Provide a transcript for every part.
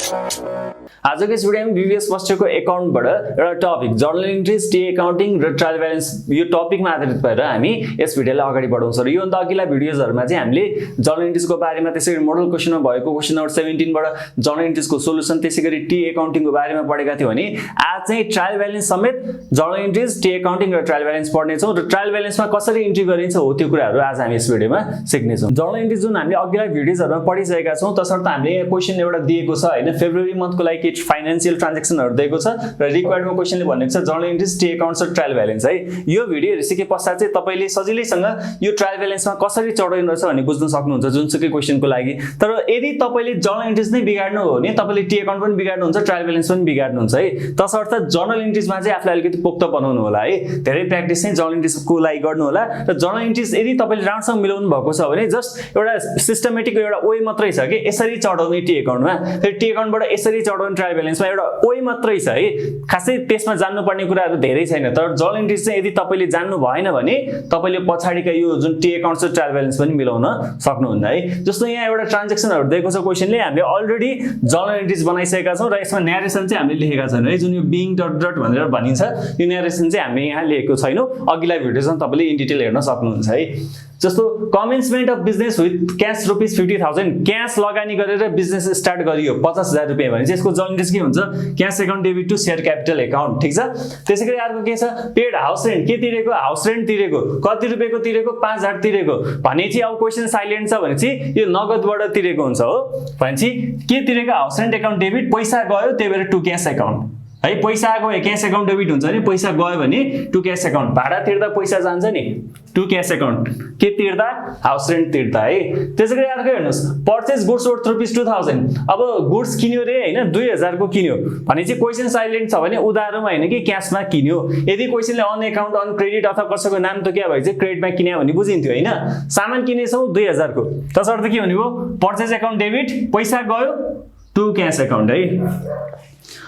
आजको यस भिडियोमा BBS first इयरको एकाउन्टबाट एउटा टपिक जर्नल इन्ट्रिज, टी एकाउन्टिङ र ट्रायल ब्यालेन्स यो टपिकमा आधारित भएर हामी यस भिडियोलाई अगाडि बढाउँछौँ र योभन्दा अघिल्ला भिडियोजहरुमा चाहिँ हामीले जर्नल इन्ट्रिजको बारेमा, त्यसैगरी मोडल क्वेशनमा भएको क्वेशन नम्बर 17 बाट जर्नल इन्ट्रिजको सोलुसन, त्यसैगरी टी एकाउन्टिङको बारेमा पढेका थियौँ भने आज चाहिँ ट्रायल ब्यालेन्स समेत जर्नल इन्ट्रिज, टी एकाउन्टिङ र ट्रायल ब्यालेन्स पढ्नेछौँ र ट्रायल ब्यालेन्समा कसरी इन्ट्री गरिन्छ हो त्यो कुराहरु आज हामी यस भिडियोमा सिक्नेछौँ। जर्नल इन्ट्रिज जुन हामीले अघिल्ला भिडियोजहरुमा पढिसकेका छौँ तसर्थ हामीले यहाँ क्वेशन एउटा दिएको छ हैन, फेब्रुअरी मन्थको लागि के फाइनान्शियल ट्रान्ज्याक्सनहरु दिएको छ र रिक्वायर्डमा क्वेशनले भनेको छ जर्नल इन्ट्रिज, टी एकाउन्ट्स र ट्रायल ब्यालेन्स है। यो भिडियो हेरिसके पश्चात चाहिँ तपाईले सजिलैसँग यो ट्रायल ब्यालेन्समा कसरी चढाउनु रहेछ भन्ने बुझ्न सक्नुहुन्छ जुनसुकै क्वेशनको लागि। तर यदि तपाईले जर्नल इन्ट्रिज नै बिगाड्नु हो भने तपाईले टी एकाउन्ट पनि बिगाड्नुहुन्छ, ट्रायल ब्यालेन्स पनि बिगाड्नुहुन्छ है। तसर्थ जर्नल इन्ट्रिजमा चाहिँ आफुलाई अलिकति पोक्त बनाउनु होला है, धेरै प्र्याक्टिस चाहिँ जर्नल इन्ट्रिजको लागि गर्नु होला र जर्नल इन्ट्रिज यदि तपाईले राम्रोसँग मिलाउनु भएको छ भने जस्ट एउटा सिस्टमेटिक एउटा ओइ मात्रै छ के यसरी चढाउने टी एकाउन्टमा, फेरि टी एकाउन्टबाट यसरी चढाउने ट्रायल ब्यालेन्समा एउटा ओइ मात्रै छ है। खासै त्यसमा जान्नुपर्ने कुराहरु धेरै छैन, तर जर्नल इन्ट्रिज चाहिँ यदि तपाईले जान्नु भएन भने तपाईले पछाडीका यो जुन टी एकाउन्ट्स र ट्रायल ब्यालेन्स पनि मिलाउन सक्नुहुन्न है। जस्तो यहाँ एउटा ट्रान्ज्याक्सनहरु दिएको छ क्वेशनले, हामीले अलरेडी जर्नल इन्ट्रिज बनाइसकेका छौं र यसमा न्यारेसन चाहिँ हामीले लेखेका छैनौं है। जुन यो बिङ डट डट भनेर भनिन्छ यो न्यारेसन चाहिँ हामीले यहाँ लेखेको छैनौं, अघिल्ला भिडियोमा तपाईले इन डिटेल हेर्न सक्नुहुन्छ है। जस्तो commencement of business with cash ₹50,000, cash लगानी गरेर बिजनेस स्टार्ट गरियो 50,000 रुपैयाँ भने चाहिँ यसको जर्नल इन्ट्रिज के हुन्छ, cash account debit to share capital account, ठीक छ। त्यसैगरी अर्को के छ, पेड हाउस रेन्ट, के तिरेको, हाउस रेन्ट तिरेको, कति रुपैयाँको तिरेको, 5,000 तिरेको भने चाहिँ अब क्वेशन साइलेन्ट छ भने चाहिँ यो नगदबाट तिरेको हुन्छ हो। भने चाहिँ के तिरेको, हाउस रेन्ट एकाउन्ट डेबिट, पैसा गयो त्यही भएर टु क्याश एकाउन्ट है। पैसा आएको क्याश एकाउन्ट डेबिट हुन्छ नि, पैसा गयो भने टु क्याश एकाउन्ट, भाडा तिर्दा पैसा जान्छ नि टु क्याश एकाउन्ट, के तिर्दा, हाउस रेन्ट तिर्दा है। त्यसैगरी अर्को हेर्नुस्, पर्चेज गुड्स वर्थ ₹2,000, अब गुड्स किन्यो रे हैन 2,000 को किन्यो भने चाहिँ क्वेशन साइलेन्ट छ भने उधारोमा हैन कि क्याशमा किन्यो। यदि क्वेशनले अन एकाउन्ट, अन क्रेडिट अथवा कसैको नाम त के भए चाहिँ क्रेडिटमा किन्या भन्ने बुझिन्थ्यो हैन। सामान किनेछौ 2,000 को तसर्थ के भन्ने भयो, पर्चेज एकाउन्ट डेबिट, पैसा गयो टु क्याश एकाउन्ट है।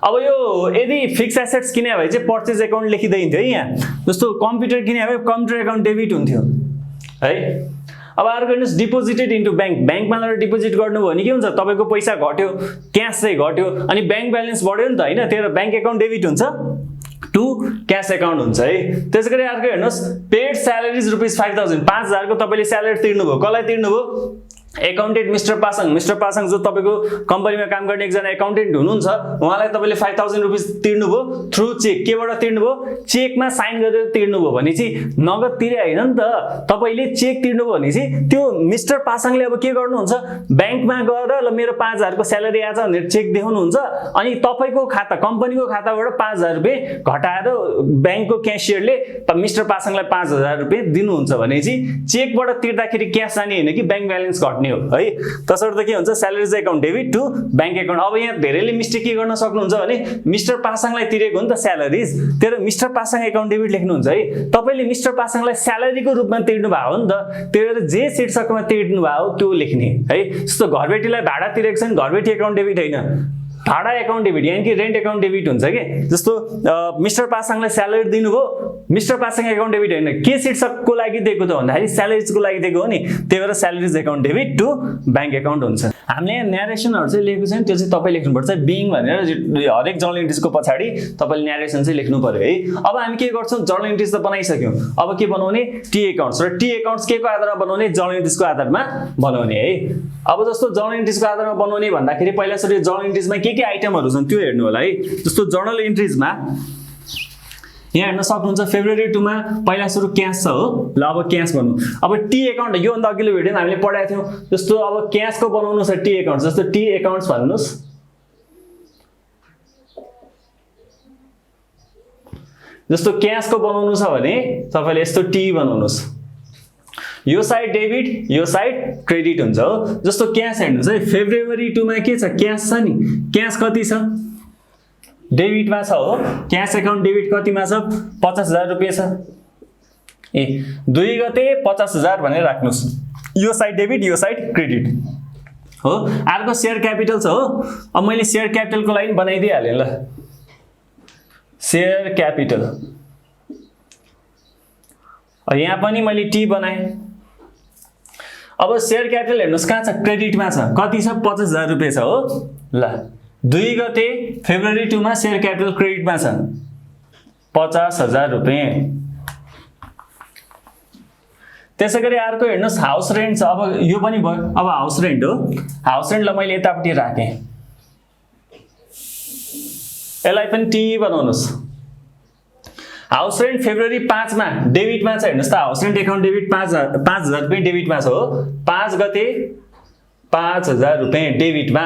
अब यो यदि फिक्स एसेट्स किने भए चाहिँ पर्चेज एकाउन्ट लेखिदैन्थ्यो है यहाँ। जस्तो कम्प्युटर किने भए कम्प्युटर एकाउन्ट डेबिट हुन्थ्यो है। अब अर्को हेर्नुस्, डिपोजिटेड इन्टु ब्याङ्क, ब्याङ्कमा लगेर डिपोजिट गर्नुभयो भने के हुन्छ, तपाईको पैसा घट्यो, क्याश चाहिँ घट्यो अनि ब्याङ्क ब्यालेन्स बढ्यो नि त हैन, त्यही भएर ब्याङ्क एकाउन्ट डेबिट हुन्छ टु क्याश एकाउन्ट हुन्छ है। त्यसैगरी अर्को हेर्नुस्, पेड स्यालेरिज ₹5,000, 5,000 को तपाईले स्यालेरी तिर्नुभयो, कसलाई तिर्नुभयो, accountant mister Pasang. Mister Pasang जो तपाईको कम्पनीमा काम गर्ने एकजना एकाउन्टेन्ट हुनुहुन्छ, उहाँलाई तपाईले ₹5,000 तिर्नुभयो थ्रु चेक, केबाट तिर्नुभयो, चेकमा साइन गरेर तिर्नुभयो भने चाहिँ नगद तिरे हैन नि त, तपाईले चेक तिर्नुभयो भने चाहिँ त्यो मिस्टर पासाङले अब के गर्नुहुन्छ, ब्याङ्कमा गएर ल मेरो 5,000 को स्यालेरी आछ भनेर चेक देखाउनुहुन्छ अनि तपाईको खाता, कम्पनीको खाताबाट ₹5,000 घटाएर ब्याङ्कको क्यासियरले मिस्टर पासाङलाई ₹5,000 दिनुहुन्छ भने चाहिँ चेकबाट तिर्दाखेरि क्याश जाने हैन कि ब्याङ्क ब्यालेन्स घट्ने हो है। तसर्थ के हुन्छ, salaries account debit to bank account. अब यहाँ धेरैले मिस्टेक के गर्न सक्नुहुन्छ भने मिस्टर पासाङलाई तिरेको हो नि त स्यालेरिज, त्यही भएर मिस्टर पासाङ एकाउन्ट डेबिट लेख्नुहुन्छ है। तपाईले मिस्टर पासाङलाई स्यालेरीको रूपमा तिर्नु भएको हो नि त, त्यही भएर जे शीर्षकमा तिर्नु भयो त्यो लेख्ने है। जस्तो घरबेटीलाई भाडा तिरेको छ नि, घरबेटी एकाउन्ट डेबिट हैन, भाडा एकाउन्ट डेबिट यानी कि रेन्ट एकाउन्ट डेबिट हुन्छ के। जस्तो मिस्टर पासाङलाई स्यालेरी दिनुभयो, मिस्टर पासाङ एकाउन्ट डेबिट हैन, के शीर्षकको लागि दिएको त भन्दाखेरि स्यालेरिजको लागि दिएको हो नि, त्यही भएर salaries account debit to bank account हुन्छ। हामीले यहाँ न्यारेसनहरु चाहिँ लेखेको छ नि, त्यो चाहिँ तपाई लेख्नुपर्छ बिङ भनेर, हरेक जर्नल इन्ट्रिजको पछाडी तपाईले न्यारेसन चाहिँ लेख्नु पर्यो है। अब हामी के गर्छौं, जर्नल इन्ट्रिज त बनाइसक्यौं, अब के बनाउने, टी एकाउन्ट्स, र टी एकाउन्ट्स के को आधारमा बनाउने, जर्नल इन्ट्रिजको आधारमा बनाउने है। अब जस्तो जर्नल इन्ट्रिजको आधारमा बनाउने भन्दाखेरि पहिला सुरु जर्नल इन्ट्रिजमा के आइटमहरु छन् त्यो हेर्नु होला है। जस्तो जर्नल इन्ट्रिजमा यहाँ हेर्न सक्नुहुन्छ फेब्रुअरी 2 मा पहिला सुरु क्याश छ हो, ल अब क्याश भन्नु। अब टी एकाउन्ट यो भन्दा अघिल्लो भिडियोमा हामीले पढाएको थियौं, जस्तो अब क्याशको बनाउनु छ टी एकाउन्ट, जस्तो टी एकाउन्ट्स भन्नुस्, जस्तो क्याशको बनाउनु छ भने तपाईले यस्तो टी बनाउनुस्, यो साइड डेबिट यो साइड क्रेडिट हुन्छ हो। जस्तो क्याश हेर्नुस् है, फेब्रुअरी 2 मा के छ, क्याश छ नि, क्याश कति छ, डेबिटमा छ हो, क्याश एकाउन्ट डेबिट कतिमा छ, 50,000 रुपैयाँ छ। ए 2 गते 50,000 भनेर राख्नुस्, यो साइड डेबिट यो साइड क्रेडिट हो। अर्को शेयर क्यापिटल छ हो, अब मैले शेयर क्यापिटलको लागि बनाइदिइ हालेँ ल, शेयर क्यापिटल। यहाँ पनि मैले टी बनाएँ। अब शेयर क्यापिटल हेर्नुस् कहाँ छ, क्रेडिटमा छ, कति छ, 50,000 रुपैयाँ छ हो। ल 2 गते फेब्रुअरी 2 मा शेयर क्यापिटल क्रेडिटमा छ 50,000 रुपैयाँ। त्यसैगरी अर्को हेर्नुस् हाउस रेन्ट छ। अब यो पनि भयो। अब हाउस रेन्ट हो। हाउस रेन्टलाई मैले यतापट्टि राखेँ, यसलाई पनि टी बनाउनुस्। हाउस रेन्ट फेब्रुअरी 5 मा डेबिटमा छ। हेर्नुस् त हाउस रेन्ट एकाउन्ट डेबिट 5,000 रुपैयाँ डेबिटमा छ हो। 5 गते 5,000 रुपैयाँ डेबिटमा।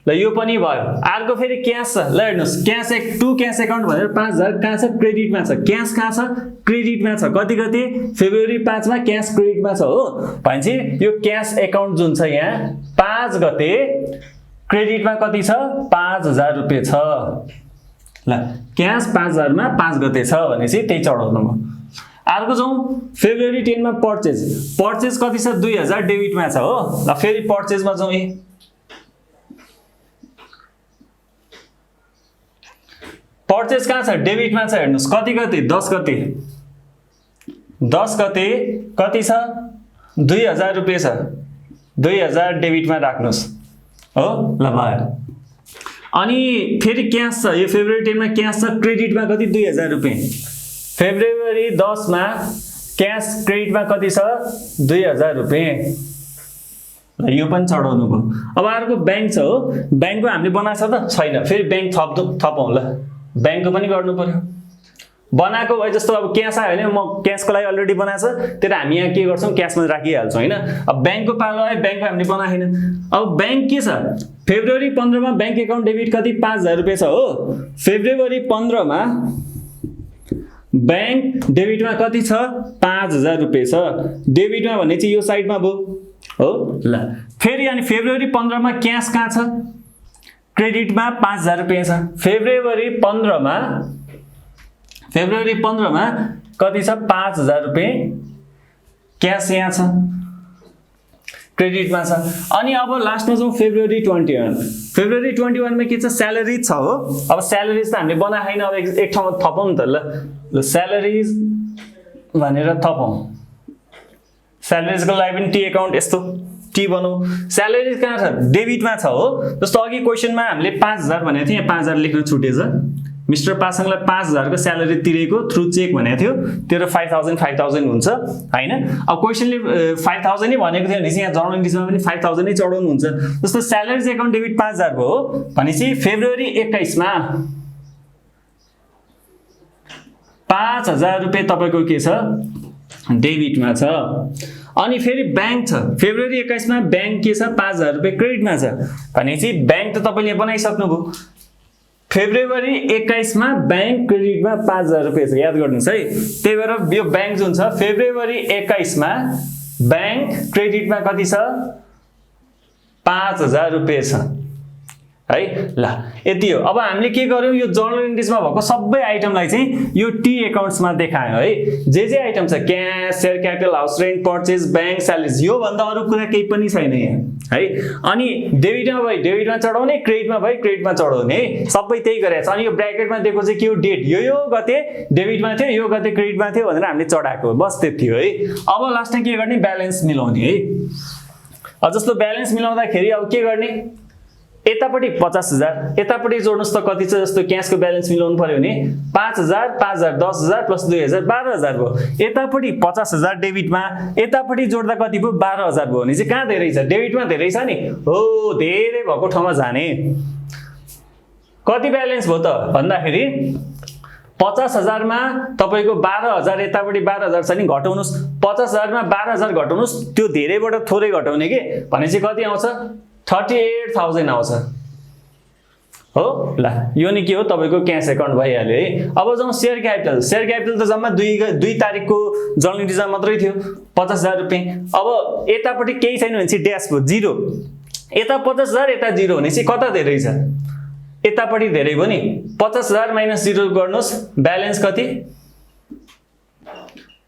ल यो पनि भयो। अर्को फेरि क्यास छ। ल हेर्नुस् क्यास टु क्यास एकाउन्ट भनेर 5,000 कहाँ छ? क्रेडिटमा छ। क्यास कहाँ छ? क्रेडिटमा छ। कति गते? फेब्रुअरी 5 मा क्यास क्रेडिटमा छ हो। भनेपछि यो क्यास एकाउन्ट जुन छ यहाँ 5 गते क्रेडिटमा कति छ? 5,000 रुपैयाँ छ। ल क्यास 5,000 मा 5 गते छ भनेपछि त्यही चढाउनु भयो। अर्को जाउँ फेब्रुअरी 10 मा पर्चेज कति छ? 2,000 डेबिटमा छ हो। ल फेरि पर्चेजमा जाउँ। पर्चेज कहाँ छ? डेबिटमा छ। हेर्नुस् कति गते? 10 गते। 10 गते कति छ? 2,000 रुपैयाँ छ। 2,000 डेबिटमा राख्नुस् हो। ल भयो। अनि फेरि क्यास छ। यो फेब्रुअरी 10 मा क्यास छ क्रेडिटमा कति? 2,000 रुपैयाँ। फेब्रुअरी 10 मा क्यास क्रेडिटमा कति छ? 2,000 रुपैयाँ। ल यो पनि चढाउनु भयो। अब अर्को ब्याङ्क छ हो। ब्याङ्कको हामीले बनाएको छ त? छैन। फेरि ब्याङ्क थपौँ। ल ब्याङ्कको पनि गर्नु पर्यो। बनाएको भए जस्तो अब क्यास आयो भने म क्यासको लागि अलरेडी बनाएको छ, त्यही हामी यहाँ के गर्छौँ क्यासमा राखिहाल्छौँ होइन। अब ब्याङ्कको पालो आयो, ब्याङ्कको हामीले बनाएन। अब ब्याङ्क के छ? फेब्रुअरी 15 मा ब्याङ्क एकाउन्ट डेबिट कति? 5,000 रुपैयाँ छ हो। फेब्रुअरी 15 मा ब्याङ्क डेबिटमा कति छ? 5,000 रुपैयाँ छ। डेबिटमा भने चाहिँ यो साइडमा भयो हो। ल फेरि अनि फेब्रुअरी 15 मा क्यास कहाँ छ? क्रेडिटमा 5,000 रुपैयाँ छ। फेब्रुअरी 15 मा कति छ? 5,000 रुपैयाँ क्यास यहाँ छ, क्रेडिटमा छ। अनि अब लास्टमा जाउँ फेब्रुअरी 21। फेब्रुअरी 21 मा के छ? स्यालेरिज छ हो। अब स्यालेरिज त हामीले बनाएन। अब एक ठाउँमा थपौँ नि त। ल स्यालेरिज भनेर थपौँ। स्यालेरिजको लागि पनि टी एकाउन्ट यस्तो टी बनाऊ। स्यालेरी कहाँ छ? डेबिटमा छ हो। जस्तो अघि क्वेसनमा हामीले 5,000 भनेको थियो, यहाँ 5,000 लेख्न छुटेछ। मिस्टर पासाङलाई 5,000 को स्यालेरी तिरेको थ्रु चेक भनेको थियो, त्यो 5,000 हुन्छ हैन। अब क्वेसनले 5,000 नै भनेको थियो भने चाहिँ यहाँ जर्नल इन्ट्रीमा पनि 5,000 नै चढाउनु हुन्छ। जस्तो स्यालेरी एकाउन्ट डेबिट 5,000 भयो भनेपछि फेब्रुअरी 21 मा 5,000 रुपैयाँ तपाईको के छ? डेबिटमा छ। अनि फेरि ब्याङ्क छ। फेब्रुअरी 21 मा ब्याङ्क के छ? 5,000 रुपैयाँ क्रेडिटमा छ भनेपछि ब्याङ्क त तपाईले बनाइसक्नुभयो। फेब्रुअरी 21 मा ब्याङ्क क्रेडिटमा 5,000 रुपैयाँ छ, याद गर्नुस् है। त्यही भएर यो ब्याङ्क जुन छ फेब्रुअरी 21 मा ब्याङ्क क्रेडिटमा कति छ? 5,000 रुपैयाँ छ है। ल यति हो। अब हामीले के गर्यौं? यो जर्नल इन्ट्रीजमा भएको सबै आइटमलाई चाहिँ यो टी एकाउन्ट्समा देखायौं है। जे आइटम छ cash, share capital, house rent, purchase, bank, salary, यो भन्दा अरु कुरा केही पनि छैन यहाँ है। अनि डेबिटमा भए डेबिटमा चढाउने, क्रेडिटमा भए क्रेडिटमा चढाउने है। सबै त्यही गरेको छ। अनि यो ब्र्याकेटमा दिएको चाहिँ के हो? डेट। यो गते डेबिटमा थियो, यो गते क्रेडिटमा थियो भनेर हामीले चढाएको, बस त्यति हो है। अब लास्टमा के गर्ने? ब्यालेन्स मिलाउने है। अब जस्तो ब्यालेन्स मिलाउँदाखेरि अब के गर्ने? यतापट्टि 50,000, यतापट्टि जोड्नुस् त कति छ? जस्तो क्याशको ब्यालेन्स मिलाउनु पर्यो भने 5,000, 5,000, 10,000 प्लस 2,000 12,000 भयो। यतापट्टि 50,000 डेबिटमा, यतापट्टि जोड्दा कति भयो? 12,000 भयो भने चाहिँ कहाँ धेरै छ? डेबिटमा धेरै छ नि हो। धेरै भएको ठाउँमा जाने। कति ब्यालेन्स भयो त भन्दाखेरि 50,000 मा तपाईको 12,000, यतापट्टि 12,000 छ नि, घटाउनुस्। 50,000 मा 12,000 घटाउनुस्, त्यो धेरैबाट थोरै घटाउने के भने चाहिँ कति आउँछ? 38,000 आउँछ हो। ल यो नि के हो? तपाईको क्याश एकाउन्ट भइहाल्यो है। अब जाउँ शेयर क्यापिटल। शेयर क्यापिटल त जम्मा 2 तारिखको जर्नल इन्ट्रीमा मात्रै थियो 50,000 रुपैयाँ। अब यतापट्टि केही छैन भने चाहिँ ड्यास भयो, 0। यता 50,000, यता 0 भने चाहिँ कता धेरै छ? यतापट्टि धेरै भयो नि। 50,000 माइनस 0 गर्नुस्, ब्यालेन्स कति?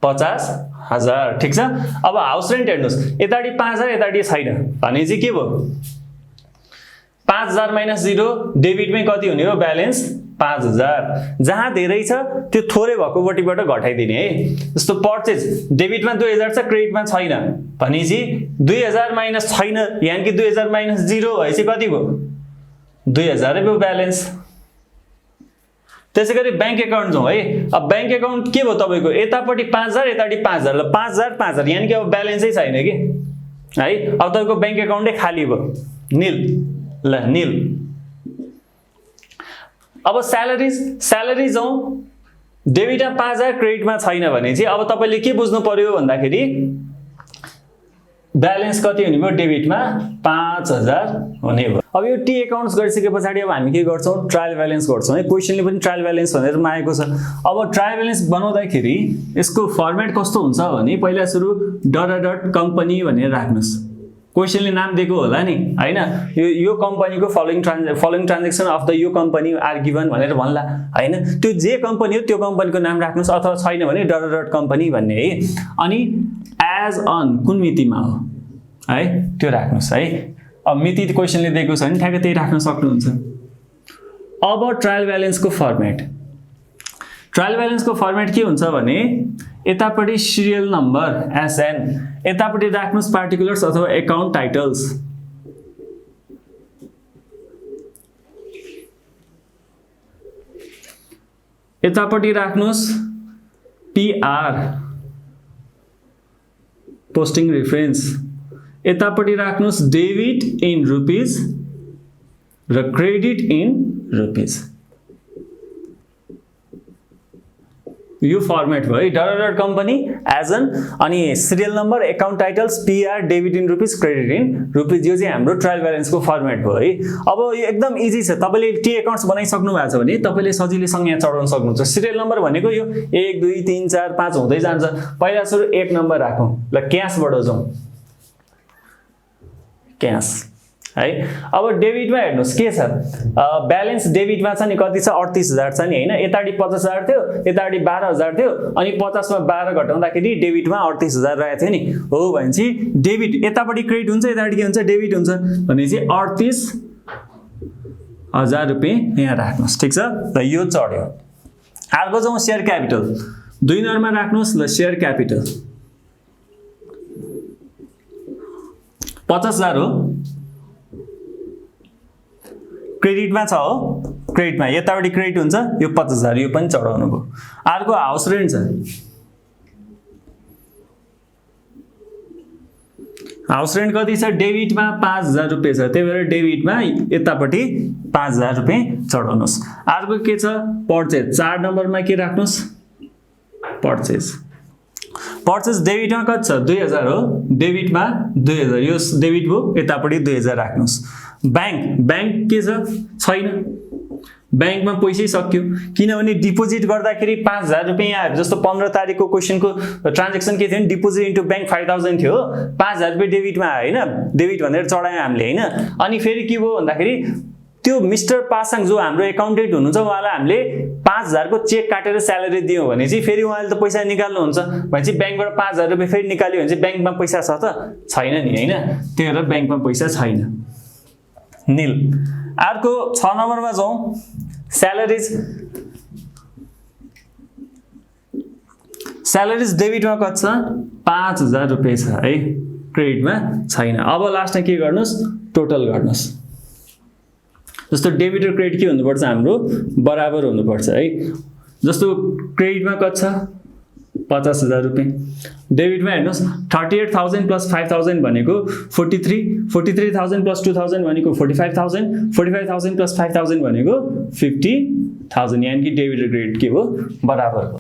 50,000। ठीक छ। अब हाउस रेन्ट हेर्नुस्, यतापट्टि 5,000, यतापट्टि छैन भने चाहिँ के भयो? 5,000 माइनस 0, डेबिटमै कति हुने हो? ब्यालेन्स 5,000। जहाँ धेरै छ त्यो थोरै भएको पट्टिबाट घटाइदिने है। जस्तो पर्चेज डेबिटमा 2,000 छ, क्रेडिटमा छैन भनेपछि 2,000 माइनस छैन यानि कि 2,000 माइनस 0 भएपछि कति भयो? 2000 रुपियाँ ब्यालेन्स। त्यसै गरी ब्याङ्क एकाउन्ट जाउँ है। अब ब्याङ्क एकाउन्ट के भयो तपाईँको, यतापट्टि 5000 यतापट्टि 5000, ल 5000 5000 यानि कि अब ब्यालेन्सै छैन कि है। अब तपाईँको ब्याङ्क एकाउन्टै खाली भयो, निल, ल निल। अब स्यालेरी जाउँ, डेबिटमा 5000 क्रेडिटमा छैन भने चाहिँ अब तपाईँले के बुझ्नु पर्यो भन्दाखेरि ब्यालेन्स कति हुने भयो, डेबिटमा 5000 हुने भयो। अब यो टी एकाउन्ट्स गरिसके पछाडि अब हामी के गर्छौँ, ट्रायल ब्यालेन्स गर्छौँ है। क्वेसनले पनि ट्रायल ब्यालेन्स भनेर मागेको छ। अब ट्रायल ब्यालेन्स बनाउँदाखेरि यसको फर्मेट कस्तो हुन्छ भने पहिला सुरु डट कम्पनी भनेर राख्नुहोस्। क्वेसनले नाम दिएको होला नि हैन, यो कम्पनीको फलोइङ ट्रान्जेक्सन अफ द यो कम्पनी आर गिभन भनेर भन्ला हैन। त्यो जे कम्पनी हो त्यो कम्पनीको नाम राख्नुहोस्, अथवा छैन भने डट कम्पनी भन्ने है। अनि एज अन कुन मितिमा हो है त्यो राख्नुहोस् है। अब मिति क्वेसनले दिएको छ भने ठ्याक्कै त्यही राख्न सक्नुहुन्छ। अब ट्रायल ब्यालेन्सको फर्मेट के हुन्छ भने यतापट्टि सिरियल नम्बर एसएन, यतापट्टि राख्नुहोस् पार्टिकुलर्स अथवा एकाउन्ट टाइटल्स। यतापट्टि राख्नुहोस् पीआर पोस्टिङ रेफरेन्स, यतापट्टि राख्नुहोस् डेबिट इन रुपिज र क्रेडिट इन रुपिज। यो फर्मेट भयो है, डट कम्पनी एज एन, अनि serial number, account titles, PR, debit in rupees, credit in rupees. यो चाहिँ हाम्रो ट्रायल ब्यालेन्सको फर्मेट भयो है। अब यो एकदम इजी छ। तपाईँले टी एकाउन्ट्स बनाइसक्नु भएको छ भने तपाईँले सजिलै संज्ञा चढाउन सक्नुहुन्छ। सिरियल नम्बर भनेको यो 1 2 3 4 5 हुँदै जान्छ। पहिला सुरु 1 नम्बर राखौँ, ल क्यासबाट जाउँ, क्यास है। अब डेबिटमा हेर्नुहोस् के छ, ब्यालेन्स डेबिटमा छ नि कति छ, 38000 छ नि हैन। यतापट्टि 50000 थियो, यतापट्टि 12000 थियो, अनि 50 मा 12 घटाउँदाखेरि डेबिटमा 38000 रहेको थियो नि। हो भने चाहिँ डेबिट यतापट्टि क्रेडिट हुन्छ, यतापट्टि के हुन्छ, डेबिट हुन्छ भने चाहिँ 38000 रुपियाँ यहाँ राख्नुहोस्। ठिक छ, ल यो चढ्यो। अर्को जाउँ शेयर क्यापिटल, 2 नम्बरमा राख्नुहोस्, ल शेयर क्यापिटल 50000 हो, क्रेडिटमा छ हो, क्रेडिटमा यतापट्टि क्रेडिट हुन्छ, यो 50000 यो पनि चढाउनु भयो। अर्को हाउस रेन्ट छ, हाउस रेन्ट कति छ, डेबिटमा 5000 रुपियाँ छ, त्यही भएर डेबिटमा यतापट्टि 5000 रुपियाँ चढाउनुहोस्। अर्को के छ, पर्चेज, 4 नम्बरमा के राख्नुहोस्, पर्चेज डेबिटमा कति छ, 2000 हो, डेबिटमा 2000, यो डेबिट भयो, यतापट्टि 2000 राख्नुहोस्। ब्याङ्क के छ, छैन, ब्याङ्कमा पैसै सक्यो, किनभने डिपोजिट गर्दाखेरि 5000 रुपियाँ आयो। जस्तो 15 तारिकको क्वेसनको ट्रान्जेक्सन के थियो भने डिपोजिट इन्टु ब्याङ्क 5000 थियो, 5000 रुपियाँ डेबिटमा आयो होइन, डेबिट भनेर चढायौँ हामीले होइन। अनि फेरि के भयो भन्दाखेरि त्यो मिस्टर पासाङ जो हाम्रो एकाउन्टेन्ट हुनुहुन्छ उहाँलाई हामीले 5000 को चेक काटेर स्यालेरी दियौँ भने चाहिँ फेरि उहाँले त पैसा निकाल्नुहुन्छ भने चाहिँ ब्याङ्कबाट 5000 रुपियाँ फेरि निकाल्यो भने चाहिँ ब्याङ्कमा पैसा छ त छैन नि हैन, त्यही भएर ब्याङ्कमा पैसा छैन, निल। अर्को 6 नम्बरमा जाउँ, स्यालेरिज डेबिटमा कति छ, 5000 रुपियाँ छ है, क्रेडिटमा छैन। अब लास्टमा के गर्नुहोस्, टोटल गर्नुहोस्। जस्तो डेबिट र क्रेडिट के हुनुपर्छ, हाम्रो बराबर हुनुपर्छ है। जस्तो क्रेडिटमा कति छ, 50000 रुपियाँ, डेबिटमा हेर्नुहोस् 38000 प्लस 5000 भनेको 43000 प्लस 2000 भनेको 45000 प्लस 5000 भनेको 50000, यानी कि डेबिट र क्रेडिट के हो, बराबर हो।